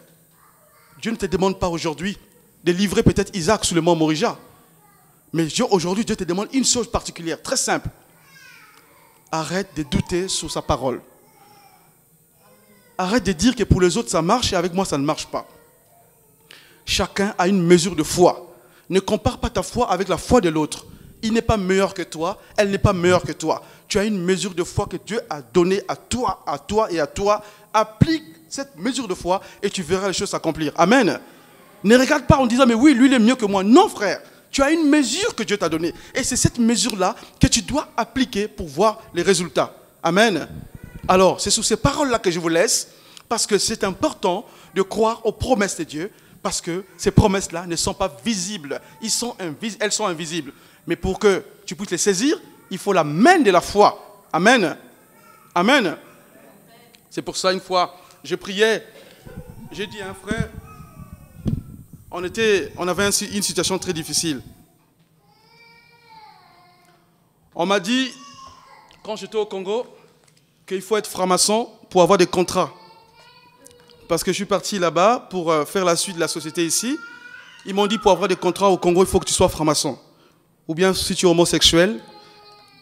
Dieu ne te demande pas aujourd'hui de livrer peut-être Isaac sur le mont Morija. Mais aujourd'hui, Dieu te demande une chose particulière, très simple. Arrête de douter sur sa parole. Arrête de dire que pour les autres ça marche et avec moi ça ne marche pas. Chacun a une mesure de foi. Ne compare pas ta foi avec la foi de l'autre. Il n'est pas meilleur que toi, elle n'est pas meilleure que toi. Tu as une mesure de foi que Dieu a donnée à toi et à toi. Applique cette mesure de foi et tu verras les choses s'accomplir. Amen. Ne regarde pas en disant mais oui, lui il est mieux que moi. Non frère. Tu as une mesure que Dieu t'a donnée. Et c'est cette mesure-là que tu dois appliquer pour voir les résultats. Amen. Alors, c'est sous ces paroles-là que je vous laisse, parce que c'est important de croire aux promesses de Dieu, parce que ces promesses-là ne sont pas visibles. Elles sont invisibles. Mais pour que tu puisses les saisir, il faut la main de la foi. Amen. Amen. C'est pour ça, une fois, je priais, j'ai dit à un frère, on avait une situation très difficile. On m'a dit, quand j'étais au Congo, qu'il faut être franc-maçon pour avoir des contrats. Parce que je suis parti là-bas pour faire la suite de la société ici. Ils m'ont dit, pour avoir des contrats au Congo, il faut que tu sois franc-maçon. Ou bien, si tu es homosexuel,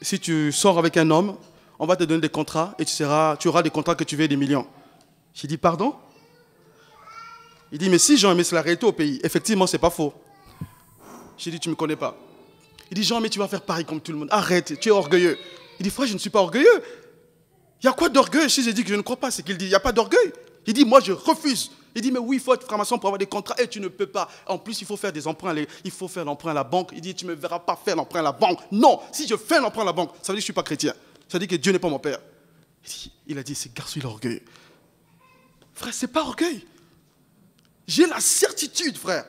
si tu sors avec un homme, on va te donner des contrats et tu auras des contrats que tu veux des millions. J'ai dit, pardon? Il dit, mais si Jean-Aimé, c'est la réalité au pays. Effectivement, ce n'est pas faux. J'ai dit, tu ne me connais pas. Il dit, Jean-Aimé, tu vas faire pareil comme tout le monde. Arrête, tu es orgueilleux. Il dit, frère, je ne suis pas orgueilleux. Il y a quoi d'orgueil? Si j'ai dit que je ne crois pas, c'est qu'il dit, il n'y a pas d'orgueil. Il dit, moi, je refuse. Il dit, mais oui, il faut être franc-maçon pour avoir des contrats et tu ne peux pas. En plus, il faut faire des emprunts. Il faut faire l'emprunt à la banque. Il dit, tu ne me verras pas faire l'emprunt à la banque. Non, si je fais l'emprunt à la banque, ça veut dire que je ne suis pas chrétien. Ça veut dire que Dieu n'est pas mon père. Il a dit, ce garçon, il est orgueilleux. Frère, ce n'est pas orgueil. J'ai la certitude, frère.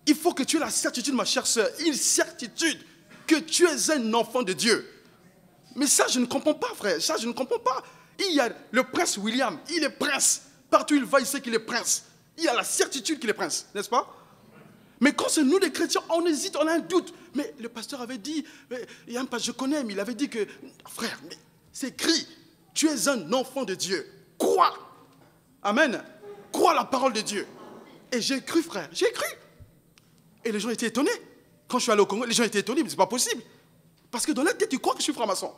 Il faut que tu aies la certitude, ma chère sœur, une certitude que tu es un enfant de Dieu. Mais ça, je ne comprends pas, frère. Ça, je ne comprends pas. Il y a le prince William, il est prince. Partout où il va, il sait qu'il est prince. Il a la certitude qu'il est prince, n'est-ce pas? Mais quand c'est nous les chrétiens, on hésite, on a un doute. Mais le pasteur avait dit, il y a un pasteur, je connais, mais il avait dit que, frère, mais c'est écrit, tu es un enfant de Dieu. Crois. Amen. Crois la parole de Dieu. Et j'ai cru, frère, j'ai cru. Et les gens étaient étonnés. Quand je suis allé au Congo, les gens étaient étonnés, mais c'est pas possible. Parce que dans la tête, tu crois que je suis franc-maçon.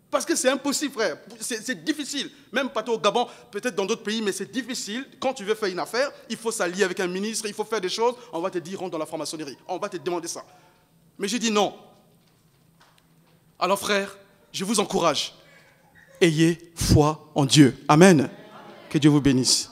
Parce que c'est impossible, frère. C'est difficile. Même pas au Gabon, peut-être dans d'autres pays, mais c'est difficile. Quand tu veux faire une affaire, il faut s'allier avec un ministre, il faut faire des choses. On va te dire, rentre dans la franc-maçonnerie. On va te demander ça. Mais j'ai dit non. Alors, frère, je vous encourage. Ayez foi en Dieu. Amen. Que Dieu vous bénisse.